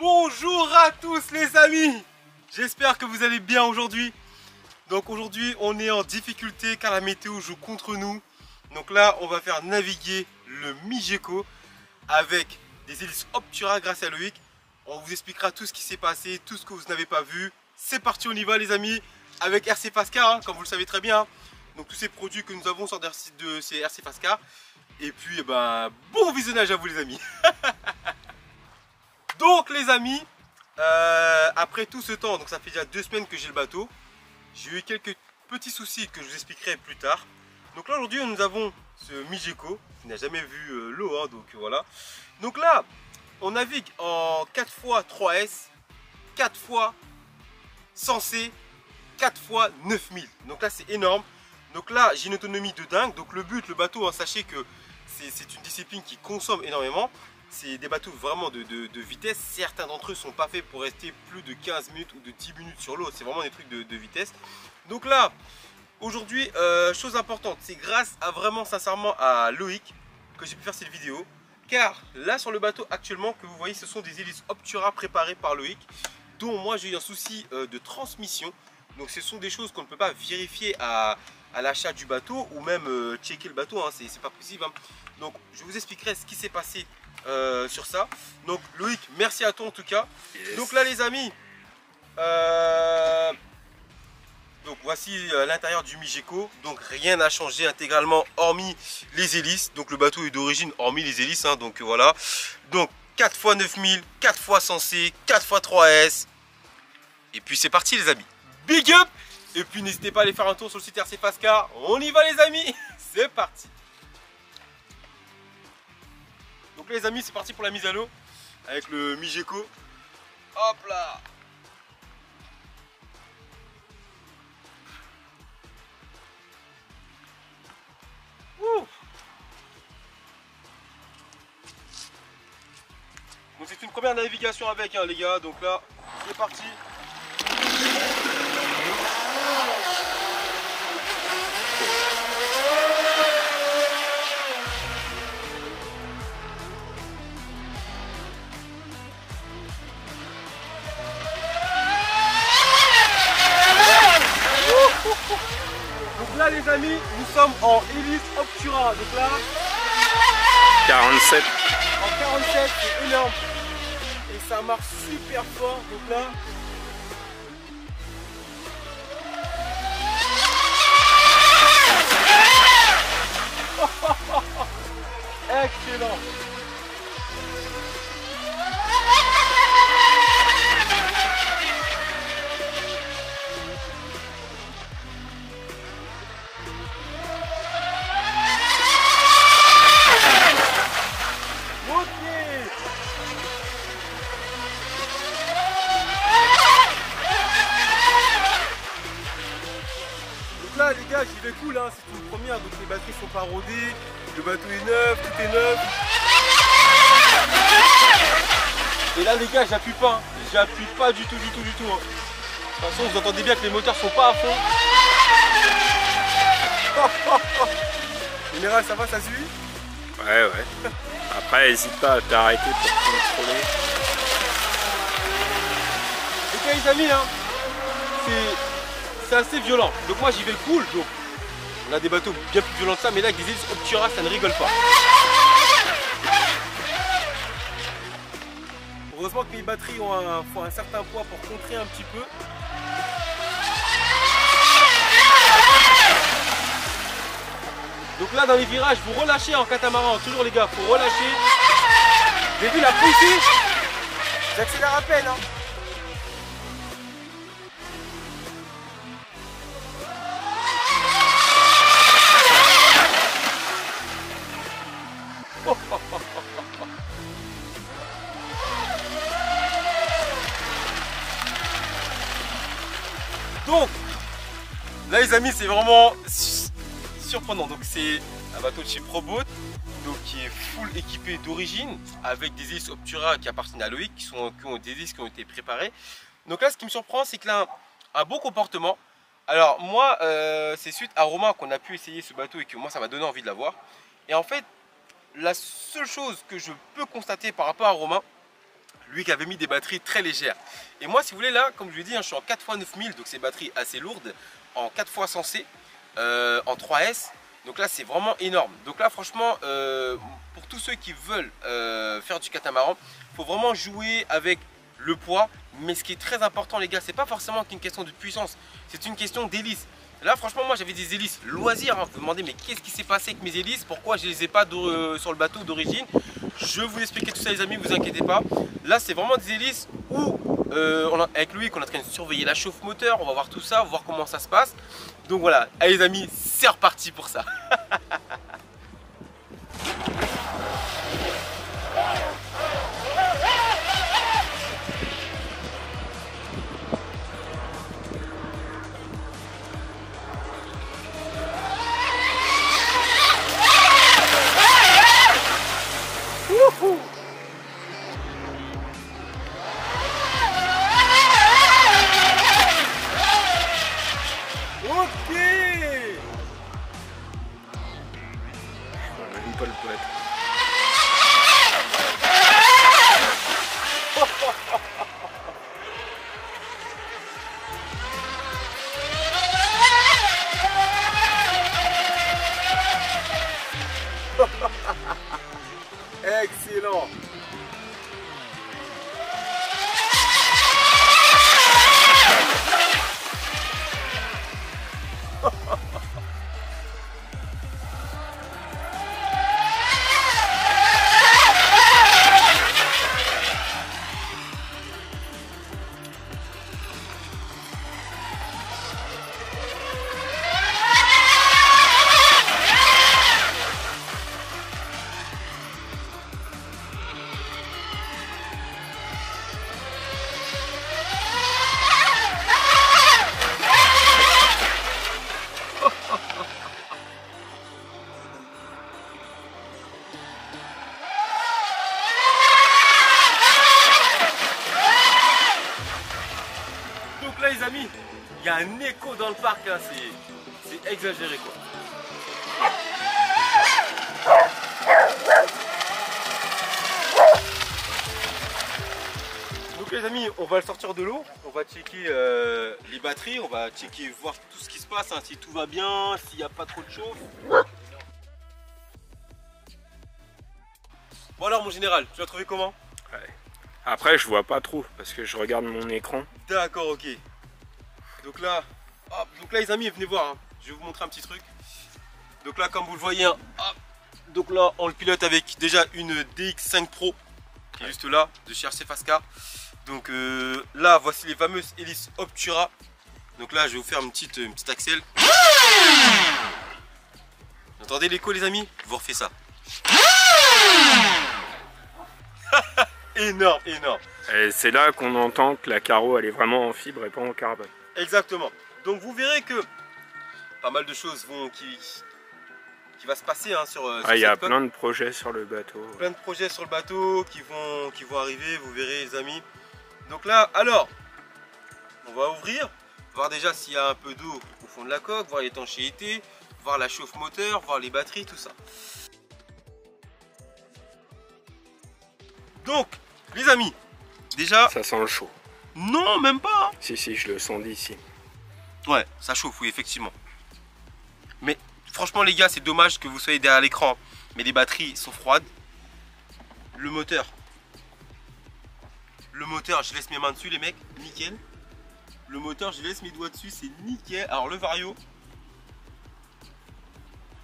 Bonjour à tous les amis. J'espère que vous allez bien aujourd'hui. Donc aujourd'hui on est en difficulté car la météo joue contre nous. Donc là on va faire naviguer le Migeco avec des hélices Optura grâce à Loïc. On vous expliquera tout ce qui s'est passé, tout ce que vous n'avez pas vu. C'est parti, on y va les amis, avec RC Fascar, hein, comme vous le savez très bien. Donc tous ces produits que nous avons sur de ces RC Fascar. Et puis bon visionnage à vous les amis. Donc les amis, après tout ce temps, donc ça fait déjà 2 semaines que j'ai le bateau. J'ai eu quelques petits soucis que je vous expliquerai plus tard. Donc là aujourd'hui nous avons ce Migeco qui n'a jamais vu l'eau, hein, donc voilà. Donc là on navigue en 4x3S, 4x 100C, 4x 9000. Donc là c'est énorme. Donc là j'ai une autonomie de dingue. Donc le bateau, hein, sachez que c'est une discipline qui consomme énormément. C'est des bateaux vraiment de vitesse. Certains d'entre eux ne sont pas faits pour rester plus de 15 minutes ou de 10 minutes sur l'eau. C'est vraiment des trucs de vitesse. Donc là, aujourd'hui, chose importante, c'est grâce à vraiment sincèrement à Loïc que j'ai pu faire cette vidéo. Car là sur le bateau actuellement que vous voyez, ce sont des hélices Optura préparées par Loïc, dont moi j'ai eu un souci de transmission. Donc ce sont des choses qu'on ne peut pas vérifier à l'achat du bateau ou même checker le bateau, hein, c'est pas possible, hein. Donc je vous expliquerai ce qui s'est passé sur ça. Donc Loïc, merci à toi en tout cas. Yes. Donc là les amis, donc voici l'intérieur du Migeco. Donc rien n'a changé intégralement hormis les hélices. Donc le bateau est d'origine hormis les hélices, hein, donc voilà. Donc 4x 9000, 4x 100C, 4x 3S. Et puis c'est parti les amis. Big up. Et puis n'hésitez pas à aller faire un tour sur le site RC Fascar. On y va les amis. C'est parti. Donc là les amis, c'est parti pour la mise à l'eau avec le Migeco. Hop là. Ouh. Donc c'est une première navigation avec, hein, les gars. Donc là, c'est parti. Donc là les amis, nous sommes en hélice Optura. Donc là 47. en 47, c'est énorme. Et ça marche super fort. Donc là excellent. Là les gars, j'y vais cool, hein, c'est une première, donc les batteries sont pas rodées, le bateau est neuf, tout est neuf. Et là les gars, j'appuie pas, hein. J'appuie pas du tout, hein. De toute façon, vous entendez bien que les moteurs sont pas à fond. Général, ça va, ça suit? Ouais. Après, n'hésite pas à t'arrêter pour contrôler. Ok les amis, hein, c'est assez violent. Donc moi j'y vais cool. Donc on a des bateaux bien plus violents que ça, mais là avec des hélices Optura ça ne rigole pas. Heureusement que les batteries font un certain poids pour contrer un petit peu. Donc là dans les virages vous relâchez en catamaran, toujours les gars, faut relâcher. J'ai vu la poussée, j'accélère à peine, hein. Donc là les amis, c'est vraiment surprenant. Donc c'est un bateau de chez Proboat, donc qui est full équipé d'origine avec des hélices Optura qui appartiennent à Loïc, qui ont des hélices qui ont été préparées. Donc là ce qui me surprend, c'est qu'il a un bon comportement. Alors moi c'est suite à Romain qu'on a pu essayer ce bateau et que moi ça m'a donné envie de l'avoir. Et en fait la seule chose que je peux constater par rapport à Romain, lui qui avait mis des batteries très légères. Et moi, si vous voulez, là, comme je vous l'ai dit, hein, je suis en 4x9000, donc c'est des batteries assez lourdes, en 4x 100C, en 3S. Donc là, c'est vraiment énorme. Donc là, franchement, pour tous ceux qui veulent faire du catamaran, il faut vraiment jouer avec le poids. Mais ce qui est très important, les gars, c'est pas forcément qu'une question de puissance, c'est une question d'hélice. Là, franchement, moi, j'avais des hélices loisirs. Hein. Vous vous demandez, mais qu'est-ce qui s'est passé avec mes hélices? Pourquoi je les ai pas sur le bateau d'origine? Je vais vous expliquer tout ça, les amis, vous inquiétez pas. Là, c'est vraiment des hélices où, avec Loïc, on est en train de surveiller la chauffe moteur. On va voir tout ça, on va voir comment ça se passe. Donc voilà, allez, les amis, c'est reparti pour ça. Pas le poète. Excellent. Donc là, les amis, il y a un écho dans le parc, hein, c'est exagéré quoi. Donc les amis, on va le sortir de l'eau, on va checker les batteries, on va checker, voir tout ce qui se passe, hein, si tout va bien, s'il n'y a pas trop de chauffe. Bon alors mon général, tu l'as trouvé comment? Ouais. Après, je vois pas trop parce que je regarde mon écran. D'accord, ok. Donc là, hop, les amis, venez voir, hein. Je vais vous montrer un petit truc. Donc là, comme vous le voyez, hein, hop, donc là, on le pilote avec déjà une DX5 Pro qui est juste là, de chez RC Fascar. Donc là, voici les fameuses hélices Optura. Donc là, je vais vous faire une petite accel. Vous entendez l'écho, les amis? Je vous refais ça. Énorme, énorme. Et c'est là qu'on entend que la carreau elle est vraiment en fibre et pas en carbone. Exactement. Donc vous verrez que pas mal de choses qui va se passer hein, sur Il y a cette coque. plein de projets sur le bateau. Plein de projets sur le bateau qui vont arriver, vous verrez les amis. Donc là, alors, on va ouvrir, voir déjà s'il y a un peu d'eau au fond de la coque, voir l'étanchéité, voir la chauffe moteur, voir les batteries, tout ça. Donc, les amis, déjà... Ça sent le chaud. Non, même pas. Si, je le sens d'ici. Ouais, ça chauffe, oui, effectivement. Mais franchement, les gars, c'est dommage que vous soyez derrière l'écran. Mais les batteries sont froides. Le moteur, je laisse mes mains dessus, les mecs, nickel. Le moteur, je laisse mes doigts dessus, c'est nickel. Alors, le Vario,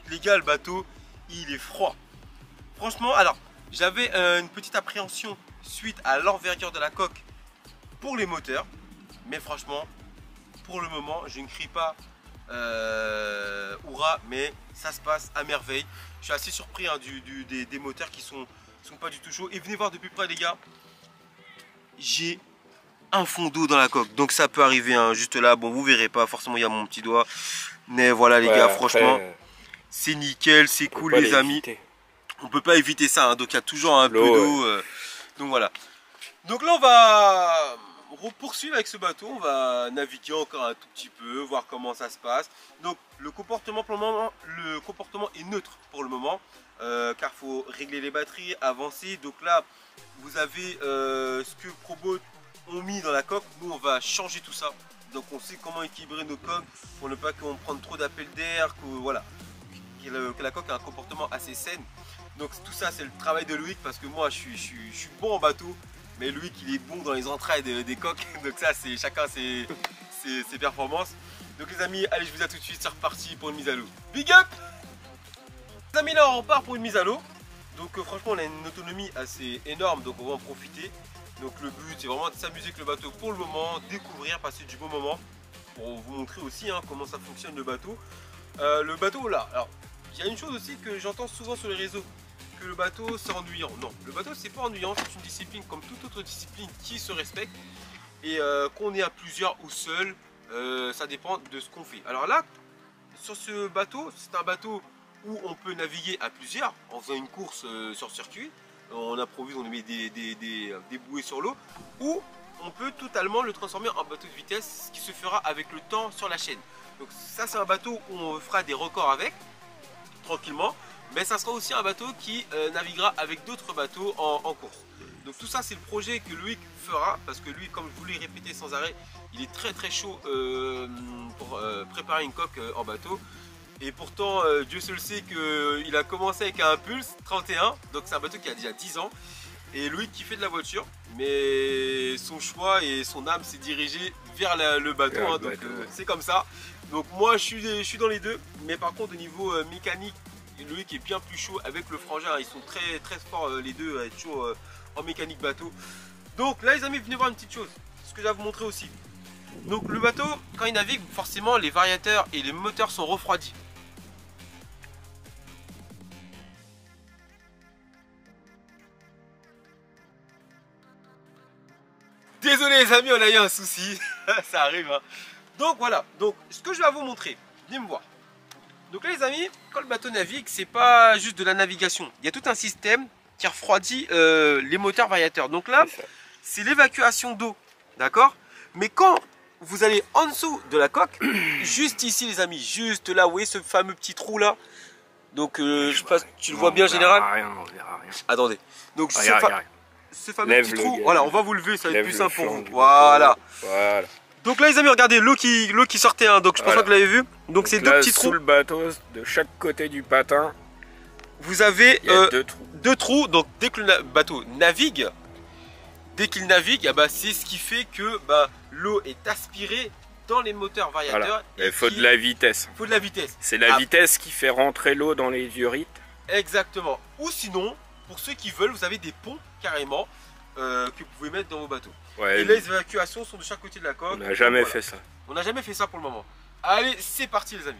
les gars, le bateau, il est froid. Franchement, alors, j'avais une petite appréhension suite à l'envergure de la coque pour les moteurs. Mais franchement, pour le moment, je ne crie pas hurrah, mais ça se passe à merveille. Je suis assez surpris hein, des moteurs qui sont pas du tout chauds. Et venez voir de plus près, les gars. J'ai un fond d'eau dans la coque. Donc ça peut arriver hein, juste là. Bon, vous verrez pas, forcément, il y a mon petit doigt. Mais voilà, les gars, après, franchement, c'est nickel, c'est cool, les amis. On peut pas éviter ça, hein, donc il y a toujours un peu d'eau. Donc voilà. Donc là, on va poursuivre avec ce bateau. On va naviguer encore un tout petit peu, voir comment ça se passe. Donc le comportement pour le moment, le comportement est neutre pour le moment. car il faut régler les batteries, avancer. Donc là, vous avez ce que Proboat ont mis dans la coque. Nous, on va changer tout ça. Donc on sait comment équilibrer nos coques pour ne pas qu'on prenne trop d'appels d'air, voilà, que la coque a un comportement assez sain. Donc tout ça, c'est le travail de Loïc, parce que moi, je suis bon en bateau, mais Loïc, il est bon dans les entrailles des coques. Donc ça, c'est chacun ses performances. Donc les amis, allez, je vous dis à tout de suite, c'est reparti pour une mise à l'eau. Big up! Les amis, là on repart pour une mise à l'eau. Donc franchement, on a une autonomie assez énorme, donc on va en profiter. Donc le but, c'est vraiment de s'amuser avec le bateau pour le moment, découvrir, passer du bon moment, pour vous montrer aussi comment ça fonctionne le bateau. Le bateau là, alors il y a une chose aussi que j'entends souvent sur les réseaux, que le bateau c'est ennuyant. Non, le bateau c'est pas ennuyant, c'est une discipline comme toute autre discipline qui se respecte. Et qu'on est à plusieurs ou seul, ça dépend de ce qu'on fait. Alors là, sur ce bateau, c'est un bateau où on peut naviguer à plusieurs en faisant une course sur circuit. On improvise, on met des bouées sur l'eau, ou on peut totalement le transformer en bateau de vitesse, ce qui se fera avec le temps sur la chaîne. Donc ça, c'est un bateau où on fera des records avec, tranquillement, mais ça sera aussi un bateau qui naviguera avec d'autres bateaux en course. Donc tout ça, c'est le projet que Loïc fera, parce que lui, comme je vous l'ai répété sans arrêt, il est très chaud pour préparer une coque en bateau. Et pourtant, Dieu seul sait qu'il a commencé avec un Pulse 31, donc c'est un bateau qui a déjà 10 ans. Et Loïc qui fait de la voiture, mais son choix et son âme s'est dirigé vers le bateau, donc c'est comme ça. Donc moi je suis dans les deux, mais par contre au niveau mécanique, Loïc est bien plus chaud avec le frangin, ils sont très forts les deux à être chauds en mécanique bateau. Donc là les amis, venez voir une petite chose, ce que je vais vous montrer aussi. Donc le bateau, quand il navigue, forcément les variateurs et les moteurs sont refroidis. Désolé les amis, on a eu un souci, ça arrive hein. Donc voilà, donc ce que je vais vous montrer, venez me voir. Donc là les amis, quand le bateau navigue, c'est pas juste de la navigation. Il y a tout un système qui refroidit les moteurs variateurs. Donc là, c'est l'évacuation d'eau, d'accord? Mais quand vous allez en dessous de la coque, juste ici les amis, juste là, vous voyez ce fameux petit trou là. Donc je sais pas, tu le vois bien en général. On verra rien. Attendez, donc ce fameux Lève petit le trou, gars. voilà, on va vous lever, ça va être plus simple pour vous. Voilà. Donc là les amis, regardez l'eau qui sortait, hein, donc je pense pas que vous l'avez vu. Donc c'est deux petits trous. Sous le bateau, de chaque côté du patin, vous avez deux trous. Donc dès que le bateau navigue, c'est ce qui fait que l'eau est aspirée dans les moteurs variateurs. Voilà. Il faut de la vitesse. Il faut de la vitesse. C'est la vitesse qui fait rentrer l'eau dans les diorites. Exactement. Ou sinon, pour ceux qui veulent, vous avez des ponts carrément que vous pouvez mettre dans vos bateaux. Ouais, et les évacuations sont de chaque côté de la coque. On n'a jamais fait ça. On n'a jamais fait ça pour le moment. Allez, c'est parti les amis.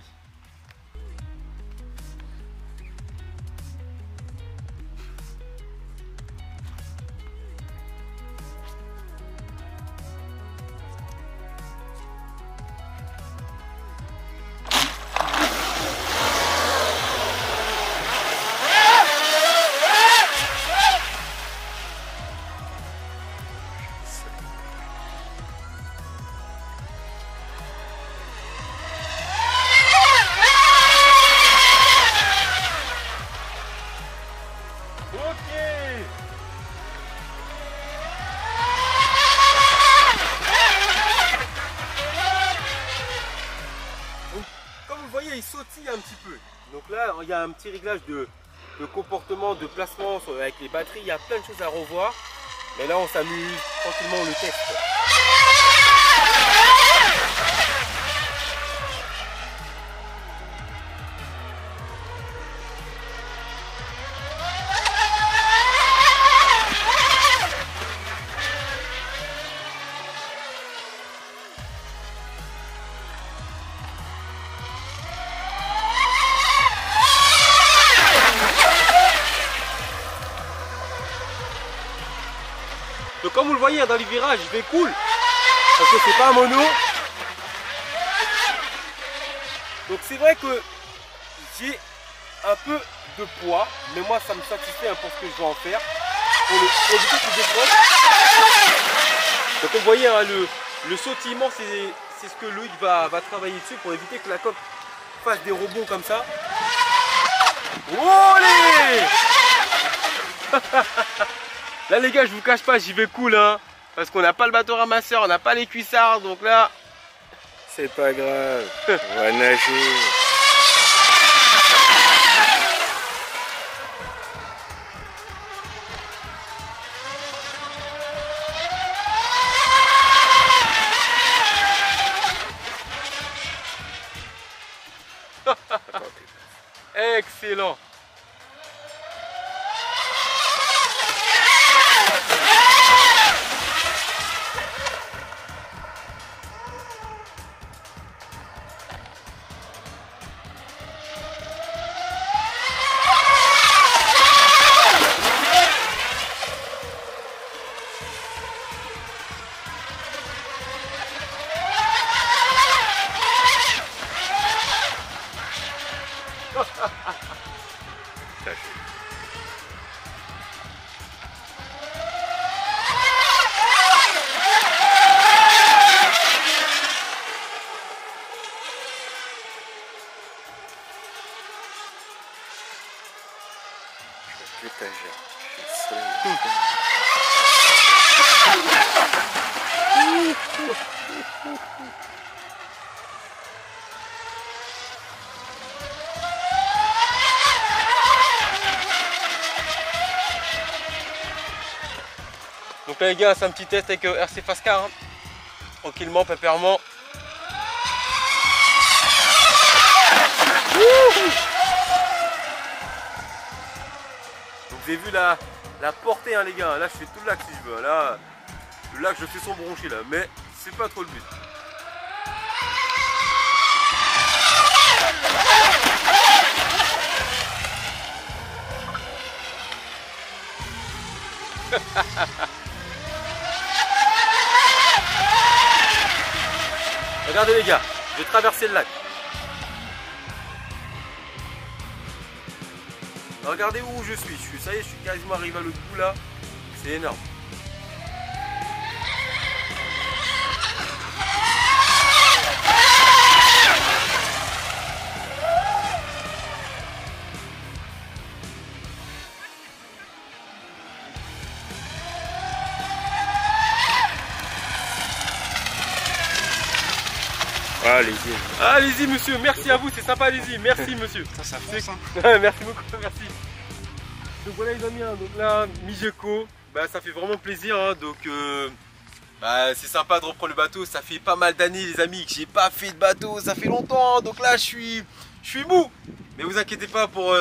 Il sautille un petit peu. Donc là, il y a un petit réglage de comportement, de placement avec les batteries. Il y a plein de choses à revoir. Mais là, on s'amuse tranquillement, on le teste. Donc comme vous le voyez dans les virages, je vais cool parce que c'est pas un mono. Donc c'est vrai que j'ai un peu de poids, mais moi ça me satisfait pour ce que je vais en faire. Pour éviter qu'il décroche. Donc vous voyez le sautillement, c'est ce que Loïc va travailler dessus pour éviter que la coque fasse des rebonds comme ça. Olé. Là les gars, je vous cache pas, j'y vais cool hein. Parce qu'on n'a pas le bateau ramasseur, on n'a pas les cuissards, donc là... C'est pas grave, on va nager. Excellent. Donc là les gars, c'est un petit test avec RC Fascar, hein. Tranquillement, pépèrement. Donc vous avez vu la portée hein, les gars, là je fais tout le lac si je veux, là le lac je fais son bronché là, mais c'est pas trop le but. Regardez les gars, je vais traverser le lac. Regardez où je suis. Ça y est, je suis quasiment arrivé à l'autre bout là. C'est énorme. Allez-y. Allez-y monsieur, merci à vous, c'est sympa, allez-y, merci monsieur. Ça fonce hein. Merci beaucoup, merci. Donc voilà les amis, hein, donc là, Mijeko, bah, ça fait vraiment plaisir, hein, donc bah, c'est sympa de reprendre le bateau, ça fait pas mal d'années les amis que j'ai pas fait de bateau, ça fait longtemps, hein, donc là je suis mou. Mais vous inquiétez pas pour,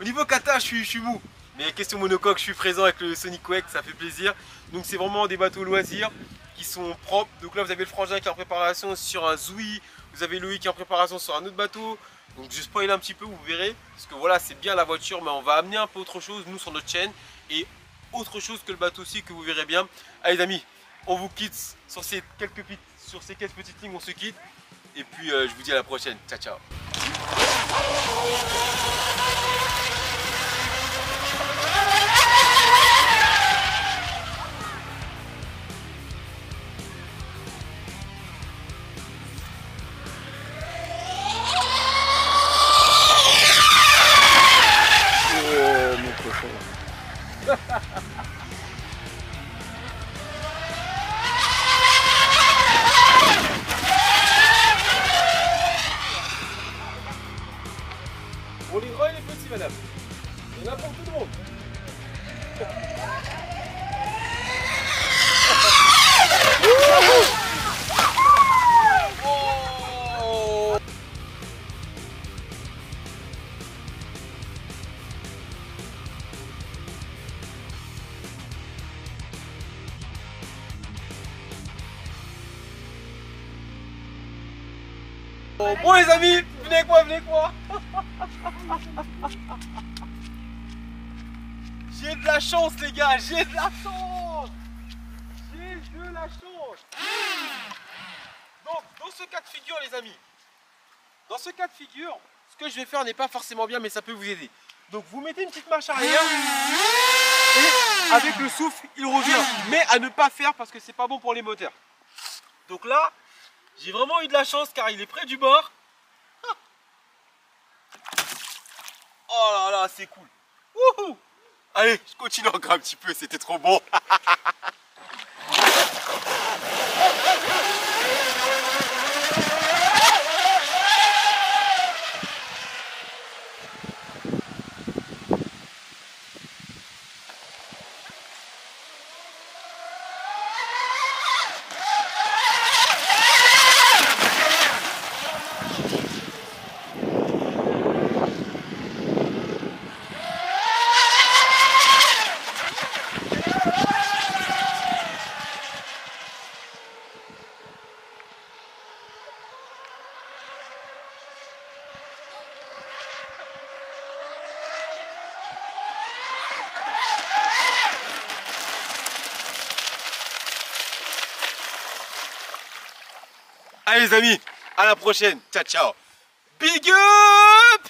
au niveau kata je suis mou. Mais question monocoque, je suis présent avec le Sonic Wake, ça fait plaisir. Donc c'est vraiment des bateaux loisirs qui sont propres. Donc là vous avez le frangin qui est en préparation sur un Zoui, vous avez Loïc qui est en préparation sur un autre bateau. Donc je spoil un petit peu, vous verrez, parce que voilà c'est bien la voiture, mais on va amener un peu autre chose nous sur notre chaîne, et autre chose que le bateau aussi que vous verrez bien. Allez les amis, on vous quitte sur ces quelques petites lignes, on se quitte, et puis je vous dis à la prochaine, ciao ciao. On les droits et les petits, madame. Il y en a pour tout le monde. Bon les amis, venez avec moi, venez avec moi. J'ai de la chance les gars, j'ai de la chance. J'ai de la chance. Donc dans ce cas de figure les amis, dans ce cas de figure, ce que je vais faire n'est pas forcément bien mais ça peut vous aider. Donc vous mettez une petite marche arrière et avec le souffle il revient. Mais à ne pas faire parce que c'est pas bon pour les moteurs. Donc là, j'ai vraiment eu de la chance car il est près du bord. Oh là là, c'est cool. Wouhou. Allez, je continue encore un petit peu, c'était trop bon. Allez les amis, à la prochaine. Ciao, ciao. Big up!